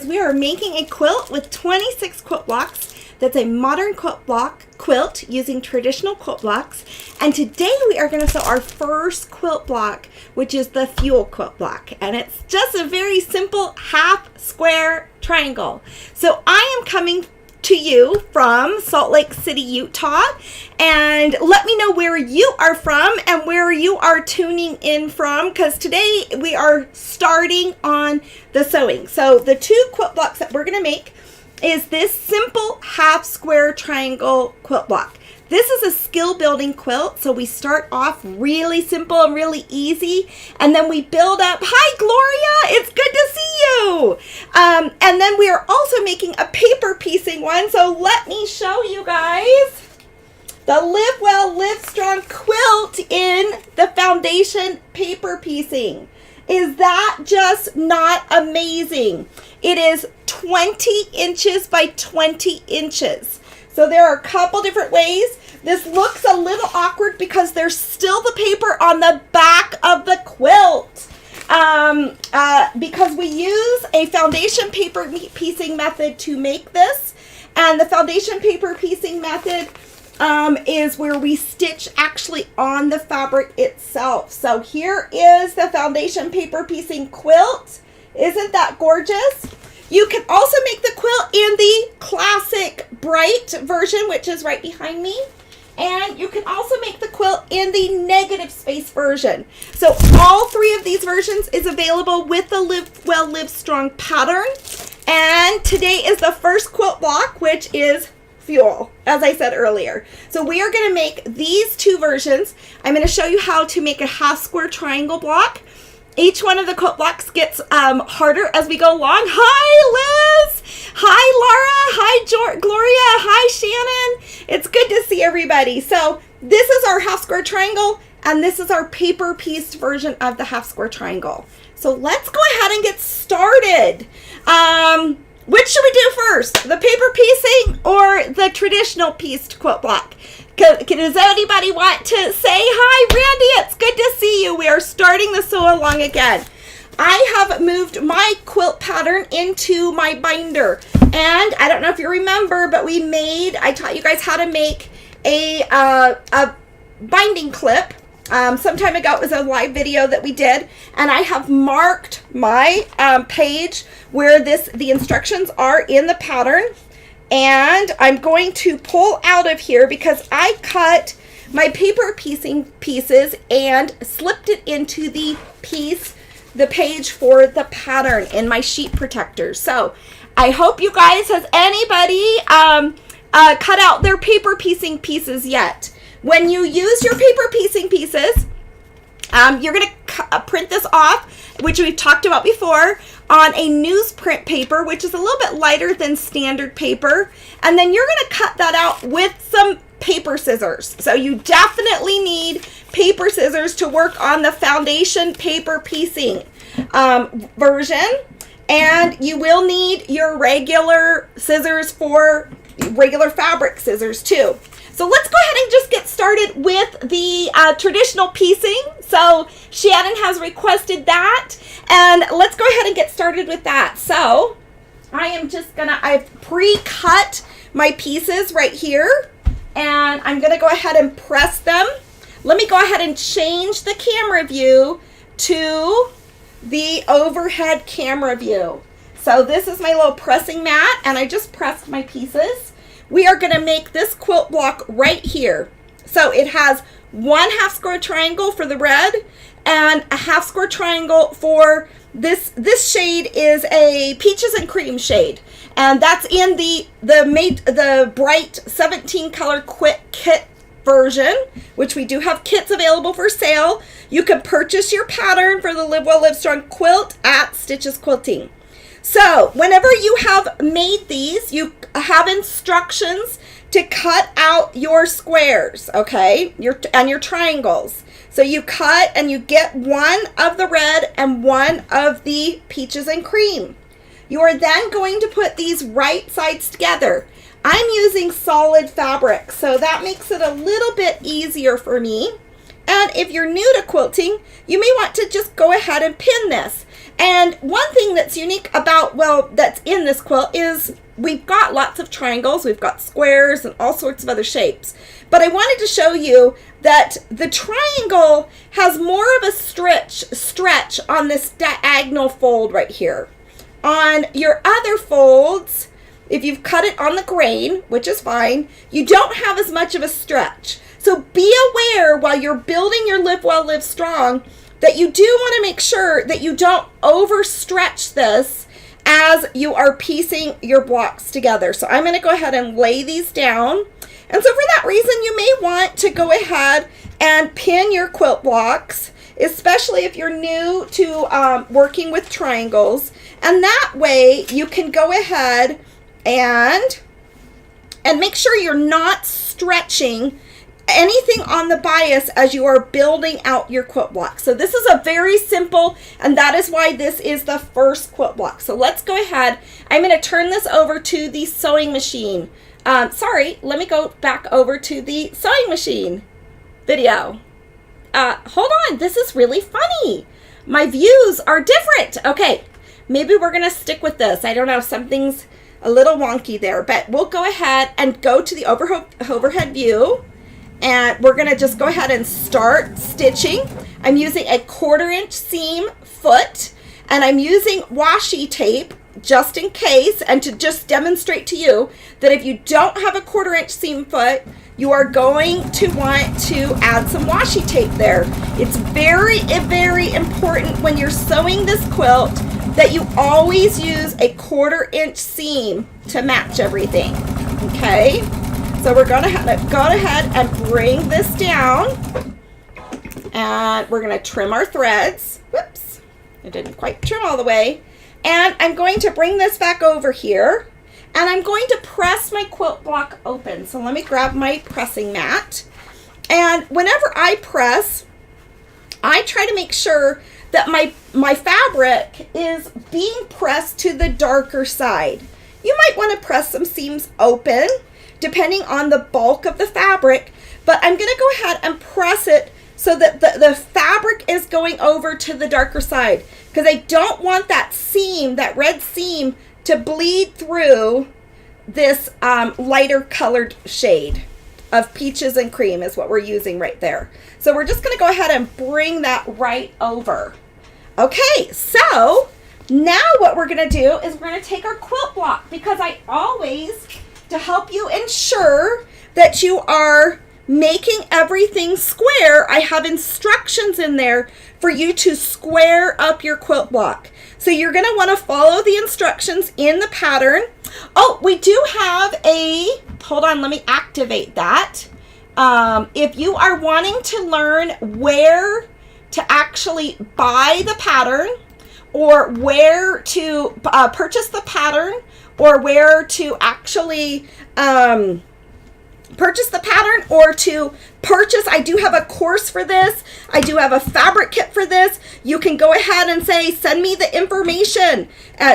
we are making a quilt with 26 quilt blocks. That's a modern quilt using traditional quilt blocks. And today we are going to sew our first quilt block, which is the fuel quilt block. And it's just a very simple half square triangle. So I am coming to you from Salt Lake City, Utah, and let me know where you are from and where you are tuning in from, because today we are starting on the sewing. So the two quilt blocks that we're going to make is this simple half square triangle quilt block. This is a skill building quilt, so we start off really simple and really easy, and then we build up. Hi, Gloria, it's good to see you. And then we are also making a paper piecing one, so let me show you guys the Live Well, Live Strong Quilt in the foundation paper piecing. Is that just not amazing? It is 20 inches by 20 inches. So there are a couple different ways. This looks a little awkward because there's still the paper on the back of the quilt. Because we use a foundation paper piecing method to make this. And the foundation paper piecing method is where we stitch actually on the fabric itself. So here is the foundation paper piecing quilt. Isn't that gorgeous? You can also make the quilt in the classic bright version, which is right behind me. And you can also make the quilt in the negative space version. So all three of these versions is available with the Live Well, Live Strong pattern. And today is the first quilt block, which is fuel, as I said earlier. So we are going to make these two versions. I'm going to show you how to make a half square triangle block. Each one of the quilt blocks gets harder as we go along. Hi, Liz. Hi, Laura. Hi, Gloria. Hi, Shannon. It's good to see everybody. So this is our half square triangle, and this is our paper pieced version of the half square triangle. So let's go ahead and get started. Which should we do first? The paper piecing or the traditional pieced quilt block? Does anybody want to say hi? Randy, it's good to see you. We are starting the sew along again. I have moved my quilt pattern into my binder. And I don't know if you remember, but I taught you guys how to make a binding clip. Some time ago, it was a live video that we did. And I have marked my page where the instructions are in the pattern. And I'm going to pull out of here because I cut my paper piecing pieces and slipped it into the page for the pattern in my sheet protector. So I hope you guys, has anybody cut out their paper piecing pieces yet? When you use your paper piecing pieces, you're going to print this off, which we've talked about before, on a newsprint paper, which is a little bit lighter than standard paper. And then you're going to cut that out with some paper scissors. So you definitely need paper scissors to work on the foundation paper piecing version. And you will need your regular scissors for regular fabric scissors too. So let's go ahead and just get started with the traditional piecing. So Shannon has requested that, and let's go ahead and get started with that. So I've pre-cut my pieces right here, and I'm gonna go ahead and press them. Let me go ahead and change the camera view to the overhead camera view. So this is my little pressing mat, and I just pressed my pieces. We are going to make this quilt block right here. So it has one half square triangle for the red and a half square triangle for this. This shade is a peaches and cream shade. And that's in the bright 17 color quick kit version, which we do have kits available for sale. You can purchase your pattern for the Live Well, Live Strong quilt at Stitches Quilting. So whenever you have made these, you have instructions to cut out your squares, okay, and your triangles. So you cut and you get one of the red and one of the peaches and cream. You are then going to put these right sides together. I'm using solid fabric, so that makes it a little bit easier for me. And if you're new to quilting, you may want to just go ahead and pin this. And one thing that's unique about, well, that's in this quilt is we've got lots of triangles, we've got squares and all sorts of other shapes. But I wanted to show you that the triangle has more of a stretch on this diagonal fold right here. On your other folds, if you've cut it on the grain, which is fine, you don't have as much of a stretch. So be aware while you're building your Live Well, Live Strong that you do want to make sure that you don't overstretch this as you are piecing your blocks together. So I'm going to go ahead and lay these down. And so for that reason, you may want to go ahead and pin your quilt blocks, especially if you're new to working with triangles. And that way you can go ahead and make sure you're not stretching anything on the bias as you are building out your quilt block. So this is a very simple, and that is why this is the first quilt block. So let's go ahead. I'm going to turn this over to the sewing machine. Sorry, let me go back over to the sewing machine video. Hold on, this is really funny. My views are different. Okay, maybe we're going to stick with this. I don't know, something's a little wonky there, but we'll go ahead and go to the overhead view. And we're going to just go ahead and start stitching. I'm using a 1/4 inch seam foot, and I'm using washi tape just in case, and to just demonstrate to you that if you don't have a 1/4 inch seam foot, you are going to want to add some washi tape there. It's very, very important when you're sewing this quilt that you always use a 1/4 inch seam to match everything, okay? So we're going to go ahead and bring this down, and we're going to trim our threads. Whoops, I didn't quite trim all the way. And I'm going to bring this back over here, and I'm going to press my quilt block open. So let me grab my pressing mat. And whenever I press, I try to make sure that my fabric is being pressed to the darker side. You might want to press some seams open, depending on the bulk of the fabric, but I'm going to go ahead and press it so that the fabric is going over to the darker side, because I don't want that seam, that red seam, to bleed through this lighter colored shade of peaches and cream is what we're using right there. So we're just going to go ahead and bring that right over. Okay, so now what we're going to do is we're going to take our quilt block, because I always, to help you ensure that you are making everything square, I have instructions in there for you to square up your quilt block. So you're going to want to follow the instructions in the pattern. Oh, we do have hold on, let me activate that. If you are wanting to learn where to actually buy the pattern, or where to purchase the pattern, or where to actually purchase the pattern, or to purchase, I do have a course for this. I do have a fabric kit for this. You can go ahead and say, send me the information,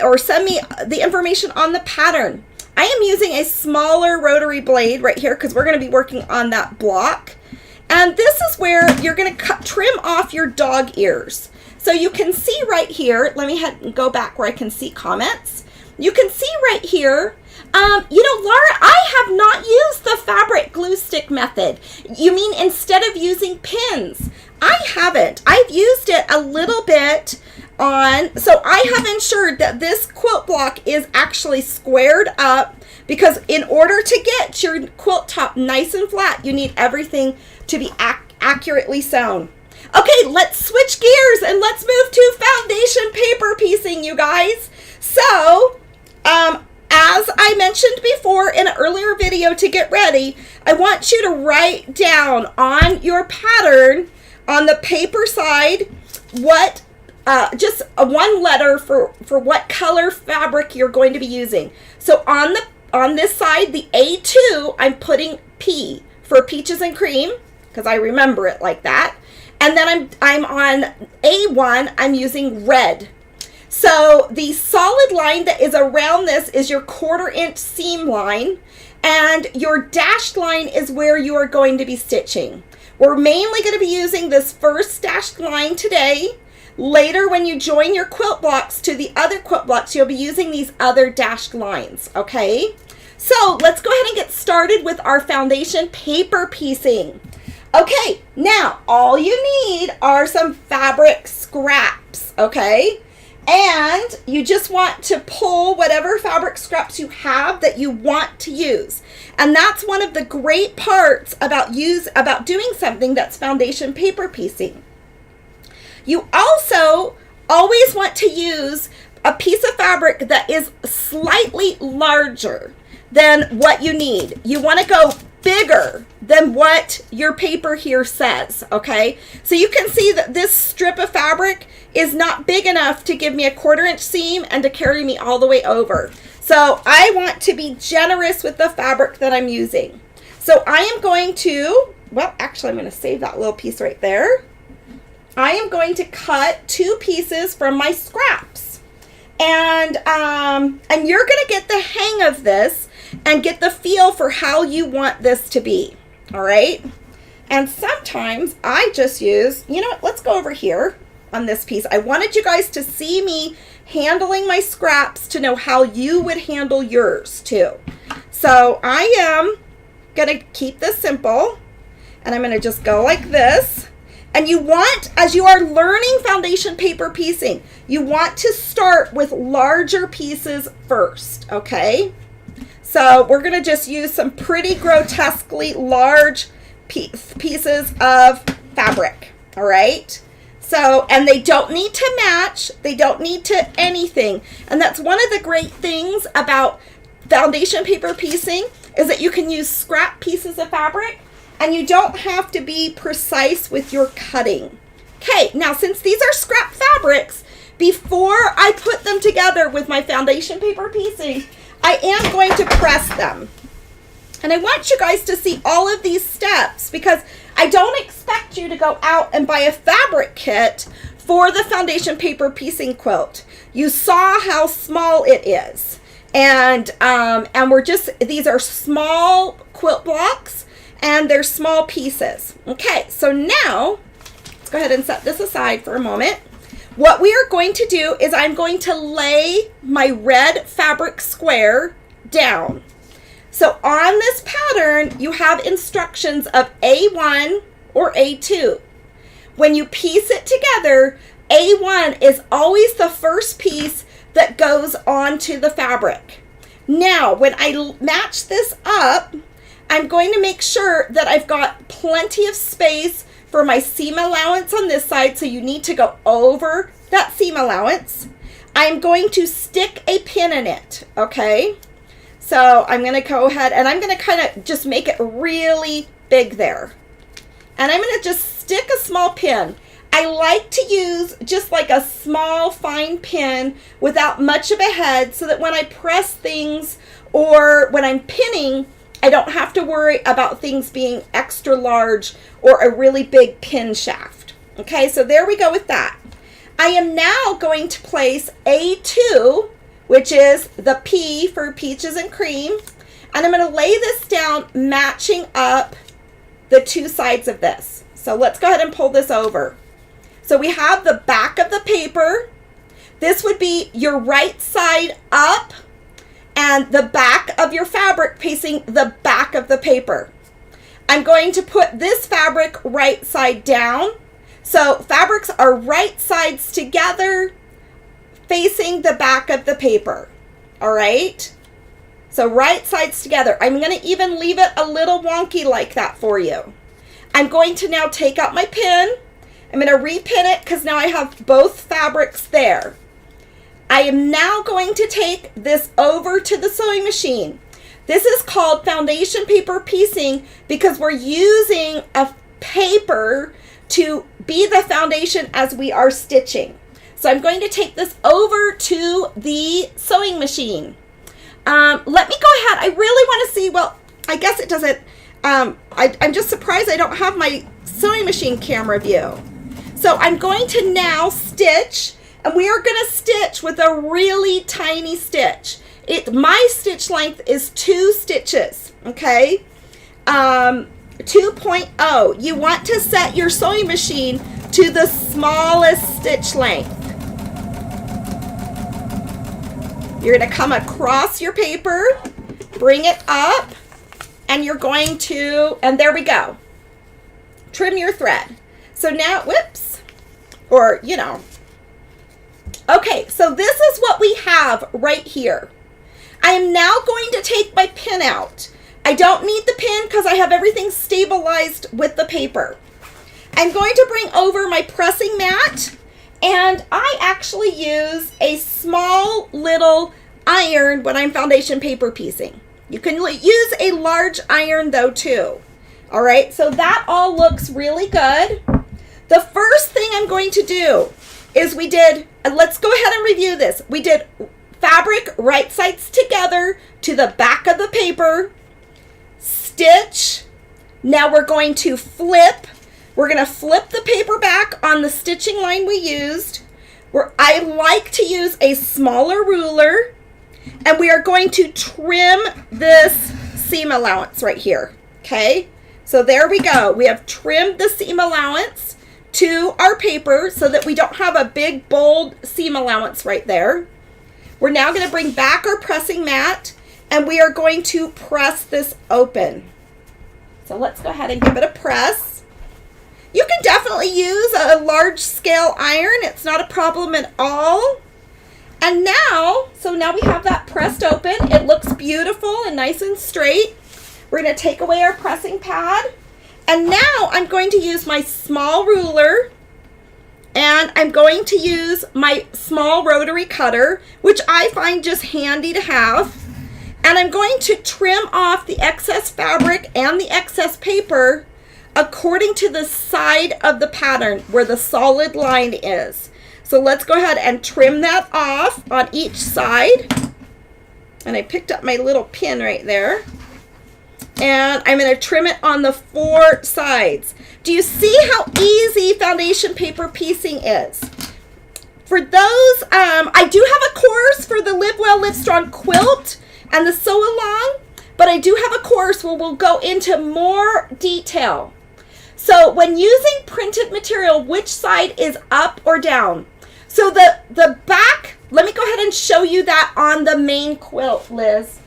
or send me the information on the pattern. I am using a smaller rotary blade right here because we're going to be working on that block. And this is where you're going to trim off your dog ears. So you can see right here, let me go back where I can see comments. You can see right here, you know, Laura, I have not used the fabric glue stick method. You mean instead of using pins? I haven't. I've used it a little bit on, so I have ensured that this quilt block is actually squared up, because in order to get your quilt top nice and flat, you need everything to be accurately sewn. Okay, let's switch gears and let's move to foundation paper piecing, you guys. So, as I mentioned before in an earlier video, to get ready, I want you to write down on your pattern on the paper side what, just one letter for what color fabric you're going to be using. So on this side, the A2, I'm putting P for peaches and cream, because I remember it like that. And then I'm on A1, I'm using red. So the solid line that is around this is your 1/4 inch seam line, and your dashed line is where you are going to be stitching. We're mainly going to be using this first dashed line today. Later, when you join your quilt blocks to the other quilt blocks, you'll be using these other dashed lines, okay? So let's go ahead and get started with our foundation paper piecing. Okay, now all you need are some fabric scraps, okay? And you just want to pull whatever fabric scraps you have that you want to use. And that's one of the great parts about doing something that's foundation paper piecing. You also always want to use a piece of fabric that is slightly larger than what you need. You want to go bigger than what your paper here says, okay? So you can see that this strip of fabric is not big enough to give me a 1/4 inch seam and to carry me all the way over. So I want to be generous with the fabric that I'm using. So I am going to, well, actually I'm going to save that little piece right there. I am going to cut 2 pieces from my scraps. And you're going to get the hang of this and get the feel for how you want this to be. All right. And sometimes I just use, you know what, let's go over here on this piece. I wanted you guys to see me handling my scraps to know how you would handle yours too. So I am going to keep this simple and I'm going to just go like this. And you want, as you are learning foundation paper piecing, you want to start with larger pieces first, okay? So we're going to just use some pretty grotesquely large pieces of fabric, all right? So, and they don't need to match. They don't need to anything. And that's one of the great things about foundation paper piecing is that you can use scrap pieces of fabric and you don't have to be precise with your cutting. Okay, now since these are scrap fabrics, before I put them together with my foundation paper piecing, I am going to press them. And I want you guys to see all of these steps because I don't expect you to go out and buy a fabric kit for the foundation paper piecing quilt. You saw how small it is. And these are small quilt blocks and they're small pieces. Okay, so now let's go ahead and set this aside for a moment. What we are going to do is I'm going to lay my red fabric square down. So on this pattern, you have instructions of A1 or A2. When you piece it together, A1 is always the first piece that goes onto the fabric. Now, when I match this up, I'm going to make sure that I've got plenty of space for my seam allowance on this side, so you need to go over that seam allowance. I'm going to stick a pin in it, okay? So I'm going to go ahead and I'm going to kind of just make it really big there. And I'm going to just stick a small pin. I like to use just like a small fine pin without much of a head so that when I press things or when I'm pinning, I don't have to worry about things being extra large or a really big pin shaft. Okay, so there we go with that. I am now going to place A2, which is the P for peaches and cream, and I'm going to lay this down matching up the 2 sides of this. So let's go ahead and pull this over. So we have the back of the paper. This would be your right side up and the back of your fabric facing the back of the paper. I'm going to put this fabric right side down. So fabrics are right sides together facing the back of the paper. All right. So right sides together. I'm going to even leave it a little wonky like that for you. I'm going to now take out my pin. I'm going to repin it because now I have both fabrics there. I am now going to take this over to the sewing machine. This is called foundation paper piecing because we're using a paper to be the foundation as we are stitching. So I'm going to take this over to the sewing machine. Let me go ahead. I really want to see, well, I guess it doesn't, I'm just surprised I don't have my sewing machine camera view. So I'm going to now stitch, and we are going to stitch with a really tiny stitch. My stitch length is 2 stitches, okay? 2.0. You want to set your sewing machine to the smallest stitch length. You're going to come across your paper, bring it up, and you're going to, and there we go, trim your thread. So now, whoops, or, you know. Okay, so this is what we have right here. I am now going to take my pin out. I don't need the pin because I have everything stabilized with the paper. I'm going to bring over my pressing mat, and I actually use a small little iron when I'm foundation paper piecing. You can use a large iron though too. All right, so that all looks really good. The first thing I'm going to do is we did, let's go ahead and review this. We did fabric right sides together to the back of the paper, stitch. Now we're going to flip. We're going to flip the paper back on the stitching line we used. I like to use a smaller ruler, and we are going to trim this seam allowance right here. Okay, so there we go. We have trimmed the seam allowance to our paper so that we don't have a big bold seam allowance right there. We're now going to bring back our pressing mat, and we are going to press this open. So let's go ahead and give it a press. You can definitely use a large scale iron. It's not a problem at all. And now, so now we have that pressed open. It looks beautiful and nice and straight. We're going to take away our pressing pad. And now I'm going to use my small ruler, and I'm going to use my small rotary cutter, which I find just handy to have. And I'm going to trim off the excess fabric and the excess paper according to the side of the pattern where the solid line is. So let's go ahead and trim that off on each side. And I picked up my little pin right there. And I'm going to trim it on the 4 sides. Do you see how easy foundation paper piecing is? For those, I do have a course for the Live Well Live Strong Quilt and the Sew Along, but I do have a course where we'll go into more detail. So when using printed material, which side is up or down? So the back, let me go ahead and show you that on the main quilt, Liz.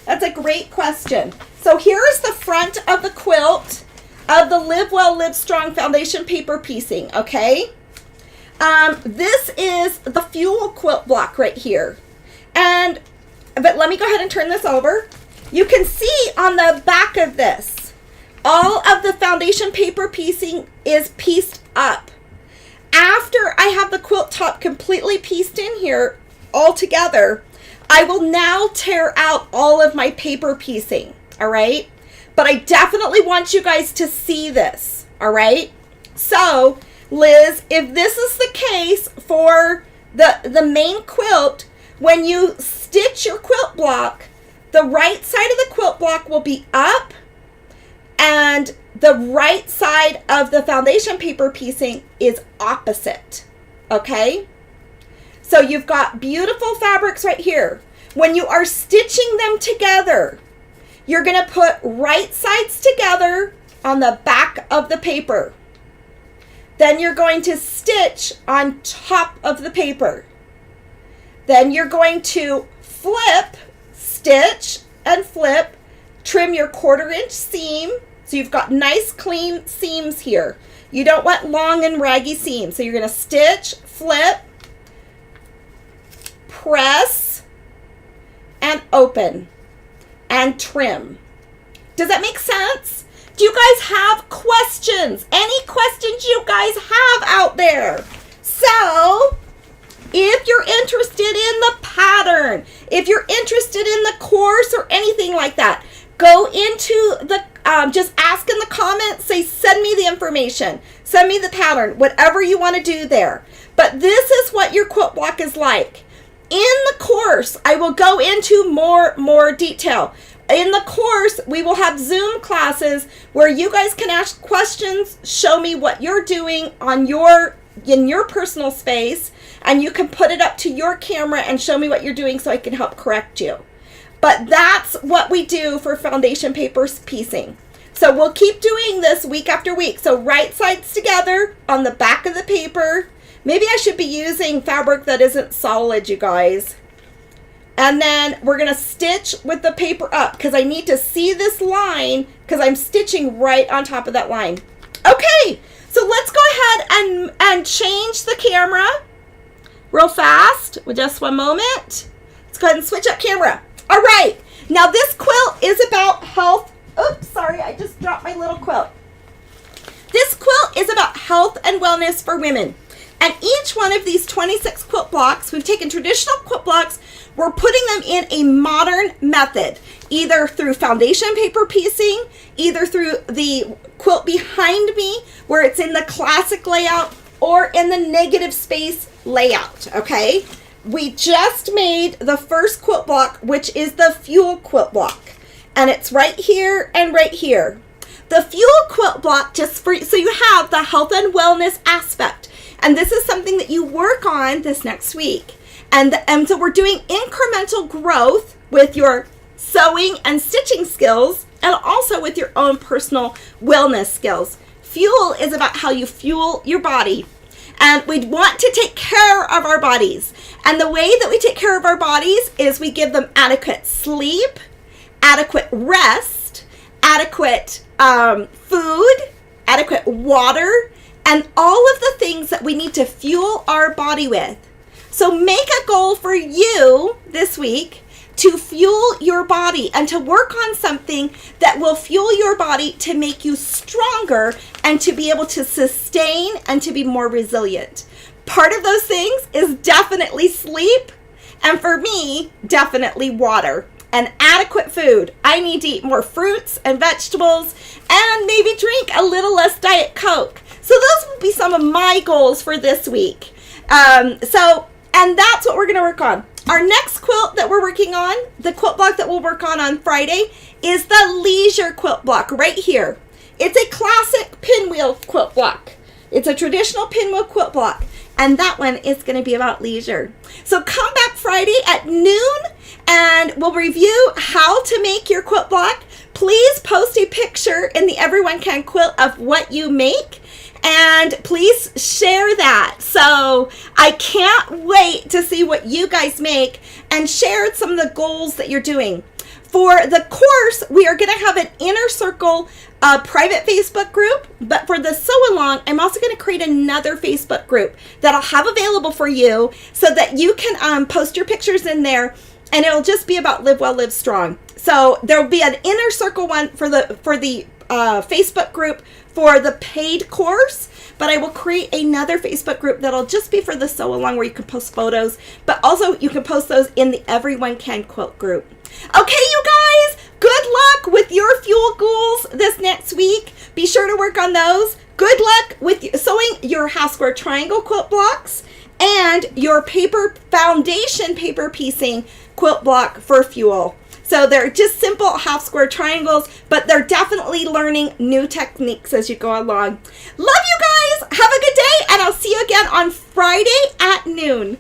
That's a great question. So here's the front of the quilt of the Live Well Live Strong foundation paper piecing, okay? This is the fuel quilt block right here. But let me go ahead and turn this over. You can see on the back of this, all of the foundation paper piecing is pieced up. After I have the quilt top completely pieced in here all together, I will now tear out all of my paper piecing, all right? But I definitely want you guys to see this, all right? So, Liz, if this is the case for the main quilt, when you stitch your quilt block, the right side of the quilt block will be up, and the right side of the foundation paper piecing is opposite, okay? So you've got beautiful fabrics right here. When you are stitching them together, you're going to put right sides together on the back of the paper. Then you're going to stitch on top of the paper. Then you're going to flip, stitch, and flip, trim your 1/4 inch seam. So you've got nice clean seams here. You don't want long and raggy seams. So you're going to stitch, flip, press, and open, and trim. Does that make sense? Do you guys have questions? Any questions you guys have out there? So, if you're interested in the pattern, if you're interested in the course or anything like that, go into the, just ask in the comments, say, send me the information, send me the pattern, whatever you want to do there. But this is what your quilt block is like. In the course, I will go into more detail. In the course, we will have Zoom classes where you guys can ask questions, show me what you're doing on in your personal space, and you can put it up to your camera and show me what you're doing so I can help correct you. But that's what we do for foundation paper piecing. So we'll keep doing this week after week. So right sides together on the back of the paper. Maybe I should be using fabric that isn't solid, you guys. And then we're going to stitch with the paper up because I need to see this line because I'm stitching right on top of that line. Okay, so let's go ahead and change the camera real fast with just one moment. Let's go ahead and switch up camera. All right, now this quilt is about health. Oops, sorry, I just dropped my little quilt. This quilt is about health and wellness for women. And each one of these 26 quilt blocks, we've taken traditional quilt blocks, we're putting them in a modern method, either through foundation paper piecing, either through the quilt behind me, where it's in the classic layout, or in the negative space layout, okay? We just made the first quilt block, which is the fuel quilt block. And it's right here and right here. The fuel quilt block, just for so you have the health and wellness aspect. And this is something that you work on this next week. And so we're doing incremental growth with your sewing and stitching skills and also with your own personal wellness skills. Fuel is about how you fuel your body. And we want to take care of our bodies. And the way that we take care of our bodies is we give them adequate sleep, adequate rest, adequate food, adequate water, and all of the things that we need to fuel our body with. So make a goal for you this week to fuel your body and to work on something that will fuel your body to make you stronger and to be able to sustain and to be more resilient. Part of those things is definitely sleep, and for me, definitely water and adequate food. I need to eat more fruits and vegetables and maybe drink a little less Diet Coke. So those will be some of my goals for this week. And that's what we're going to work on. Our next quilt that we're working on, the quilt block that we'll work on Friday, is the leisure quilt block right here. It's a classic pinwheel quilt block. It's a traditional pinwheel quilt block. And that one is going to be about leisure. So come back Friday at noon and we'll review how to make your quilt block. Please post a picture in the Everyone Can Quilt of what you make. And please share that. So I can't wait to see what you guys make and share some of the goals that you're doing. For the course, we are going to have an inner circle private Facebook group. But for the sew along, I'm also going to create another Facebook group that I'll have available for you so that you can post your pictures in there. And it'll just be about Live Well, Live Strong. So there'll be an inner circle one for the Facebook group for the paid course, but I will create another Facebook group that'll just be for the sew along where you can post photos, but also you can post those in the Everyone Can Quilt group. Okay, you guys, good luck with your fuel goals this next week. Be sure to work on those. Good luck with sewing your half square triangle quilt blocks and your paper foundation paper piecing quilt block for fuel. So they're just simple half square triangles, but they're definitely learning new techniques as you go along. Love you guys. Have a good day, and I'll see you again on Friday at noon.